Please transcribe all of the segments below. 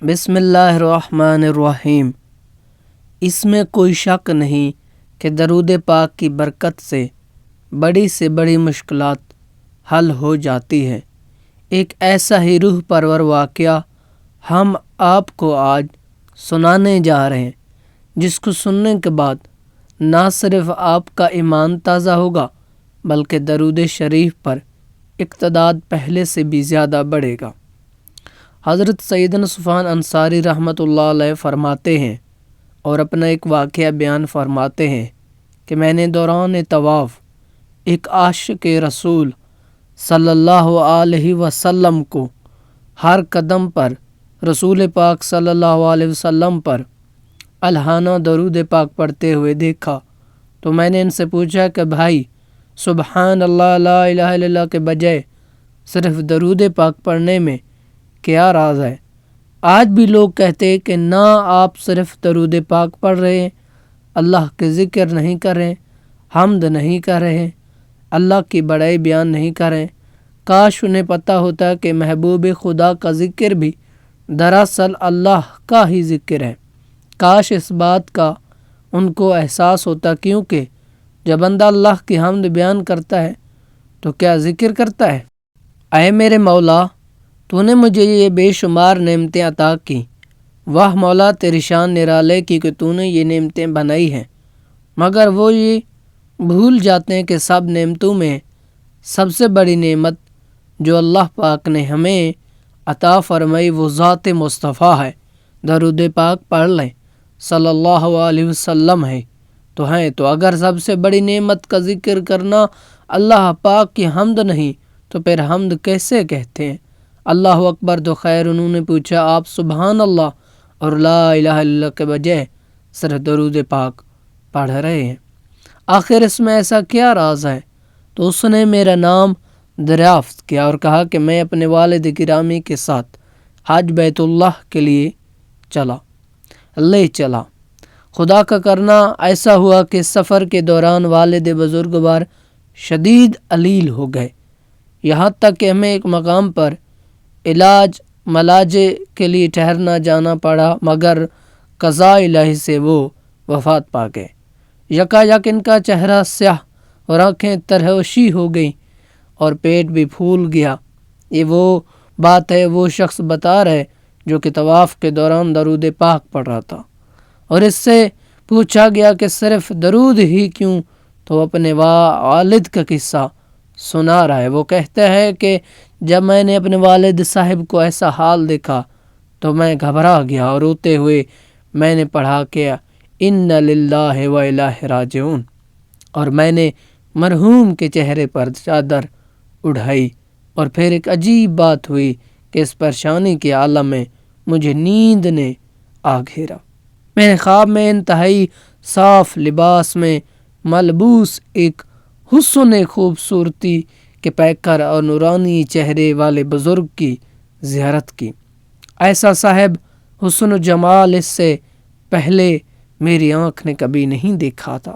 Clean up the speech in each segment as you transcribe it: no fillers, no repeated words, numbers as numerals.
بسم اللہ الرحمن الرحیم۔ اس میں کوئی شک نہیں کہ درود پاک کی برکت سے بڑی مشکلات حل ہو جاتی ہے۔ ایک ایسا ہی روح پرور واقعہ ہم آپ کو آج سنانے جا رہے ہیں، جس کو سننے کے بعد نہ صرف آپ کا ایمان تازہ ہوگا بلکہ درود شریف پر اقتداء پہلے سے بھی زیادہ بڑھے گا۔ حضرت سیدنا صفوان انصاری رحمۃ اللہ علیہ فرماتے ہیں اور اپنا ایک واقعہ بیان فرماتے ہیں کہ میں نے دوران طواف ایک عاشق رسول صلی اللہ علیہ وسلم کو ہر قدم پر رسول پاک صلی اللہ علیہ وسلم پر الہانہ درود پاک پڑھتے ہوئے دیکھا، تو میں نے ان سے پوچھا کہ بھائی، سبحان اللہ لا الہ الا اللہ کے بجائے صرف درود پاک پڑھنے میں کیا راز ہے؟ آج بھی لوگ کہتے ہیں کہ نہ آپ صرف درود پاک پڑھ رہے ہیں، اللہ کے ذکر نہیں کر رہے، حمد نہیں کر رہے، اللہ کی بڑائی بیان نہیں کر رہے۔ کاش انہیں پتہ ہوتا کہ محبوب خدا کا ذکر بھی دراصل اللہ کا ہی ذکر ہے۔ کاش اس بات کا ان کو احساس ہوتا، کیونکہ جب بندہ اللہ کی حمد بیان کرتا ہے تو کیا ذکر کرتا ہے؟ اے میرے مولا، تو نے مجھے یہ بے شمار نعمتیں عطا کی۔ واہ مولا، تیری شان نرالے کی کہ تو نے یہ نعمتیں بنائی ہیں، مگر وہ یہ بھول جاتے ہیں کہ سب نعمتوں میں سب سے بڑی نعمت جو اللہ پاک نے ہمیں عطا فرمائی وہ ذات مصطفیٰ ہے۔ درود پاک پڑھ لیں، صلی اللہ علیہ وسلم ہے تو اگر سب سے بڑی نعمت کا ذکر کرنا اللہ پاک کی حمد نہیں تو پھر حمد کیسے کہتے ہیں؟ اللہ اکبر تو خیر، انہوں نے پوچھا آپ سبحان اللہ اور لا الہ الا اللہ کے بجائے صرف درود پاک پڑھ رہے ہیں، آخر اس میں ایسا کیا راز ہے؟ تو اس نے میرا نام دریافت کیا اور کہا کہ میں اپنے والد گرامی کے ساتھ حج بیت اللہ کے لیے چلا۔ خدا کا کرنا ایسا ہوا کہ سفر کے دوران والد بزرگوار شدید علیل ہو گئے، یہاں تک کہ ہمیں ایک مقام پر علاج ملاجے کے لیے ٹھہرنا جانا پڑا، مگر قضاء الہی سے وہ وفات پا گئے۔ یکایک ان کا چہرہ سیاہ اور آنکھیں ترہوشی ہو گئیں اور پیٹ بھی پھول گیا۔ یہ وہ بات ہے، وہ شخص بتا رہے جو کہ طواف کے دوران درود پاک پڑھ رہا تھا، اور اس سے پوچھا گیا کہ صرف درود ہی کیوں؟ تو اپنے والد کا قصہ سنا رہا ہے۔ وہ کہتا ہے کہ جب میں نے اپنے والد صاحب کو ایسا حال دیکھا تو میں گھبرا گیا اور روتے ہوئے میں نے پڑھا کہ ان للہ و الیہ راجعون، اور میں نے مرحوم کے چہرے پر چادر اڑھائی، اور پھر ایک عجیب بات ہوئی کہ اس پریشانی کے عالم میں مجھے نیند نے آ گھیرا۔ میں نے خواب میں انتہائی صاف لباس میں ملبوس ایک حسن خوبصورتی کے پیکر اور نورانی چہرے والے بزرگ کی زیارت کی۔ ایسا صاحب حسن و جمال اس سے پہلے میری آنکھ نے کبھی نہیں دیکھا تھا،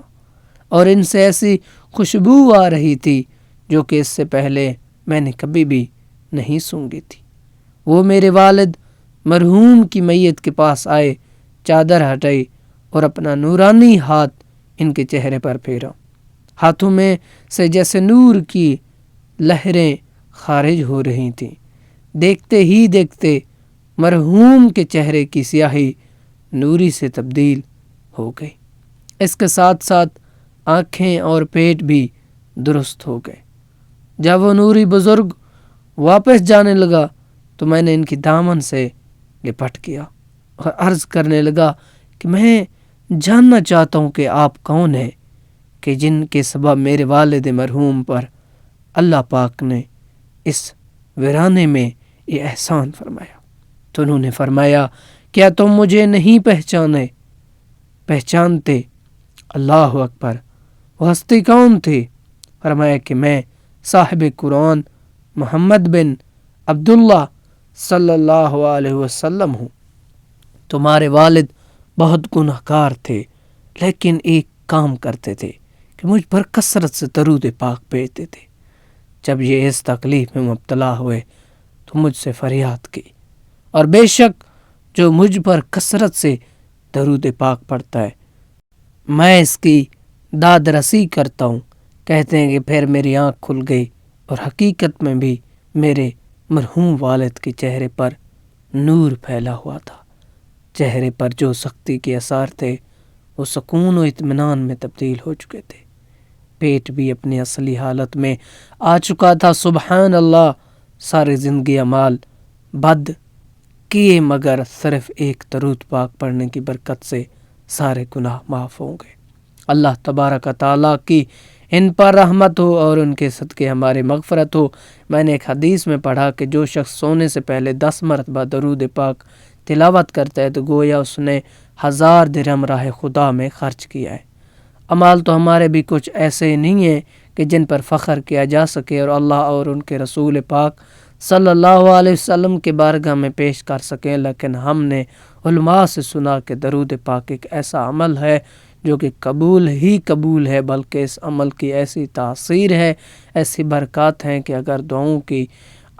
اور ان سے ایسی خوشبو آ رہی تھی جو کہ اس سے پہلے میں نے کبھی بھی نہیں سونگھی تھی۔ وہ میرے والد مرحوم کی میت کے پاس آئے، چادر ہٹائی اور اپنا نورانی ہاتھ ان کے چہرے پر پھیرا۔ ہاتھوں میں سے جیسے نور کی لہریں خارج ہو رہی تھیں۔ دیکھتے ہی دیکھتے مرحوم کے چہرے کی سیاہی نوری سے تبدیل ہو گئی، اس کے ساتھ ساتھ آنکھیں اور پیٹ بھی درست ہو گئے۔ جب وہ نوری بزرگ واپس جانے لگا تو میں نے ان کی دامن سے لپٹ گیا اور عرض کرنے لگا کہ میں جاننا چاہتا ہوں کہ آپ کون ہیں کہ جن کے سبب میرے والد مرحوم پر اللہ پاک نے اس ویرانے میں یہ احسان فرمایا۔ تو انہوں نے فرمایا، کیا تم مجھے نہیں پہچانتے؟ اللہ اکبر، وہ ہستی کون تھی؟ فرمایا کہ میں صاحب قرآن محمد بن عبداللہ صلی اللہ علیہ وسلم ہوں۔ تمہارے والد بہت گناہگار تھے، لیکن ایک کام کرتے تھے کہ مجھ پر کثرت سے درود پاک بھیجتے تھے۔ جب یہ اس تکلیف میں مبتلا ہوئے تو مجھ سے فریاد کی، اور بے شک جو مجھ پر کثرت سے درود پاک پڑھتا ہے میں اس کی داد رسی کرتا ہوں۔ کہتے ہیں کہ پھر میری آنکھ کھل گئی اور حقیقت میں بھی میرے مرحوم والد کے چہرے پر نور پھیلا ہوا تھا۔ چہرے پر جو سختی کے آثار تھے وہ سکون و اطمینان میں تبدیل ہو چکے تھے۔ پیٹ بھی اپنی اصلی حالت میں آ چکا تھا۔ سبحان اللہ، ساری زندگی اعمال بد کیے مگر صرف ایک درود پاک پڑھنے کی برکت سے سارے گناہ معاف ہوں گے۔ اللہ تبارک و تعالیٰ کی ان پر رحمت ہو اور ان کے صدقے ہماری مغفرت ہو۔ میں نے ایک حدیث میں پڑھا کہ جو شخص سونے سے پہلے 10 مرتبہ درود پاک تلاوت کرتا ہے تو گویا اس نے 1000 درہم راہ خدا میں خرچ کیا ہے۔ اعمال تو ہمارے بھی کچھ ایسے نہیں ہیں کہ جن پر فخر کیا جا سکے اور اللہ اور ان کے رسول پاک صلی اللہ علیہ وسلم کے بارگاہ میں پیش کر سکیں، لیکن ہم نے علماء سے سنا کہ درود پاک ایک ایسا عمل ہے جو کہ قبول ہی قبول ہے، بلکہ اس عمل کی ایسی تاثیر ہے، ایسی برکات ہیں کہ اگر دعاؤں کی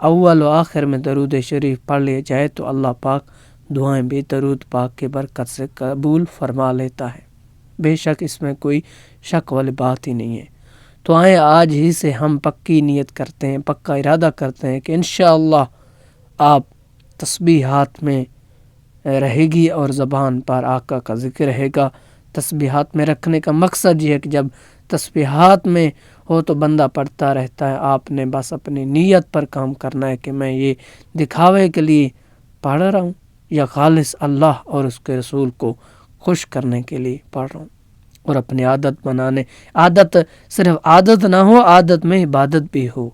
اول و آخر میں درود شریف پڑھ لیا جائے تو اللہ پاک دعائیں بھی درود پاک کی برکت سے قبول فرما لیتا ہے۔ بے شک اس میں کوئی شک والی بات ہی نہیں ہے۔ تو آئیں آج ہی سے ہم پکی نیت کرتے ہیں، پکا ارادہ کرتے ہیں کہ انشاءاللہ آپ تسبیح ہاتھ میں رہے گی اور زبان پر آقا کا ذکر رہے گا۔ تسبیحات میں رکھنے کا مقصد یہ ہے کہ جب تسبیحات میں ہو تو بندہ پڑھتا رہتا ہے، آپ نے بس اپنی نیت پر کام کرنا ہے کہ میں یہ دکھاوے کے لیے پڑھ رہا ہوں یا خالص اللہ اور اس کے رسول کو خوش کرنے کے لیے پڑھ رہا ہوں، اور اپنی عادت بنانے، عادت صرف عادت نہ ہو، عادت میں عبادت بھی ہو۔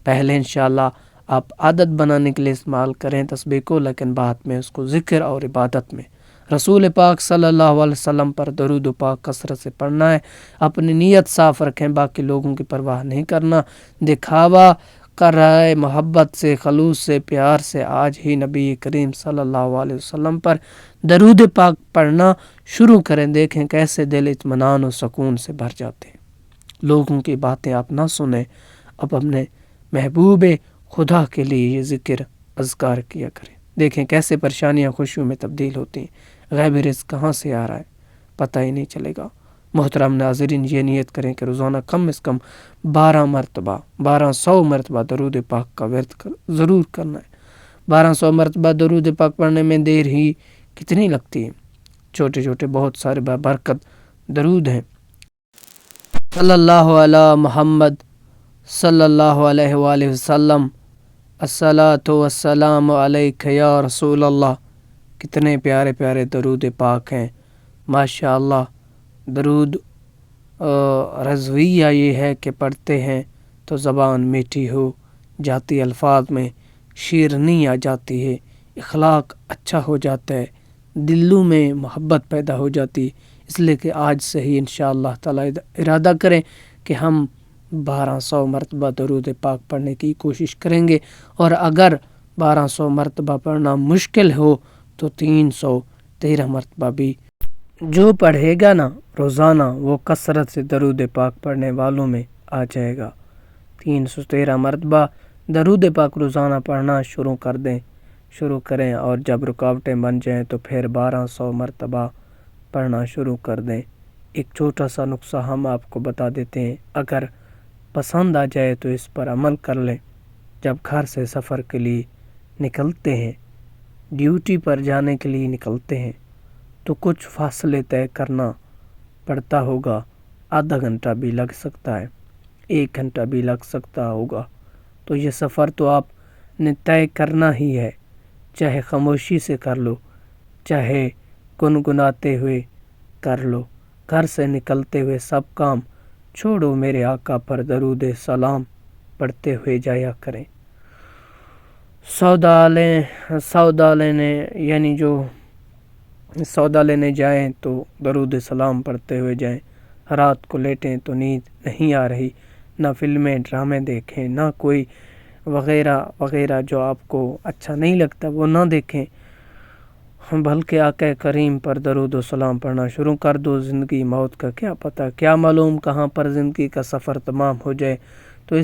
پہلے انشاءاللہ آپ عادت بنانے کے لیے استعمال کریں تسبیح کو، لیکن بعد میں اس کو ذکر اور عبادت میں رسول پاک صلی اللہ علیہ وسلم پر درود و پاک کثرت سے پڑھنا ہے۔ اپنی نیت صاف رکھیں، باقی لوگوں کی پرواہ نہیں کرنا۔ دکھاوا کر رہا ہے، محبت سے، خلوص سے، پیار سے آج ہی نبی کریم صلی اللہ علیہ وسلم پر درود پاک پڑھنا شروع کریں، دیکھیں کیسے دل اطمینان و سکون سے بھر جاتے ہیں۔ لوگوں کی باتیں آپ نہ سنیں، اب اپنے محبوب خدا کے لیے یہ ذکر اذکار کیا کریں، دیکھیں کیسے پریشانیاں خوشیوں میں تبدیل ہوتی ہیں۔ غیبی رزق کہاں سے آ رہا ہے پتہ ہی نہیں چلے گا۔ محترم ناظرین، یہ نیت کریں کہ روزانہ کم از کم 1200 مرتبہ درود پاک کا ورد ضرور کرنا ہے۔ 1200 مرتبہ درود پاک پڑھنے میں دیر ہی کتنی لگتی ہے، چھوٹے چھوٹے بہت سارے برکت درود ہیں۔ صلی اللہ علی محمد صلی اللہ علیہ وآلہ وسلم، الصلاۃ والسلام علیک یا رسول اللہ۔ کتنے پیارے پیارے درود پاک ہیں، ماشاء اللہ۔ درود رضویہ یہ ہے کہ پڑھتے ہیں تو زبان میٹھی ہو جاتی، الفاظ میں شیرنی آ جاتی ہے، اخلاق اچھا ہو جاتا ہے، دلوں میں محبت پیدا ہو جاتی ہے۔ اس لیے کہ آج سے ہی انشاءاللہ تعالی ارادہ کریں کہ ہم 1200 مرتبہ درود پاک پڑھنے کی کوشش کریں گے، اور اگر 1200 مرتبہ پڑھنا مشکل ہو تو 313 مرتبہ بھی جو پڑھے گا نا روزانہ وہ کثرت سے درود پاک پڑھنے والوں میں آ جائے گا۔ 313 مرتبہ درود پاک روزانہ پڑھنا شروع کریں، اور جب رکاوٹیں بن جائیں تو پھر 1200 مرتبہ پڑھنا شروع کر دیں۔ ایک چھوٹا سا نسخہ ہم آپ کو بتا دیتے ہیں، اگر پسند آ جائے تو اس پر عمل کر لیں۔ جب گھر سے سفر کے لیے نکلتے ہیں، ڈیوٹی پر جانے کے لیے نکلتے ہیں، تو کچھ فاصلے طے کرنا پڑتا ہوگا، آدھا گھنٹہ بھی لگ سکتا ہے، 1 گھنٹہ بھی لگ سکتا ہوگا، تو یہ سفر تو آپ نے طے کرنا ہی ہے، چاہے خاموشی سے کر لو، چاہے گنگناتے ہوئے کر لو۔ گھر سے نکلتے ہوئے سب کام چھوڑو، میرے آقا پر درود سلام پڑھتے ہوئے جایا کریں۔ سودا لینے یعنی جو سودا لینے جائیں تو درود سلام پڑھتے ہوئے جائیں۔ رات کو لیٹیں تو نیند نہیں آ رہی، نہ فلمیں ڈرامے دیکھیں، نہ کوئی وغیرہ وغیرہ جو آپ کو اچھا نہیں لگتا وہ نہ دیکھیں، بلکہ آقا کریم پر درود و سلام پڑھنا شروع کر دو۔ زندگی موت کا کیا پتہ، کیا معلوم کہاں پر زندگی کا سفر تمام ہو جائے، تو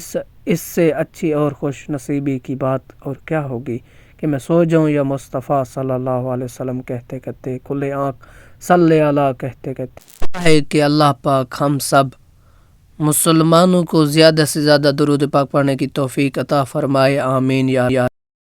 اس سے اچھی اور خوش نصیبی کی بات اور کیا ہوگی کہ کہ میں سو جاؤں یا مصطفیٰ صلی اللہ علیہ وسلم کہتے کہتے، کھلے آنکھ صلی اللہ کہتے کہتے ہے کہ اللہ پاک ہم سب مسلمانوں کو زیادہ سے زیادہ درود پاک پڑھنے کی توفیق عطا فرمائے، آمین یا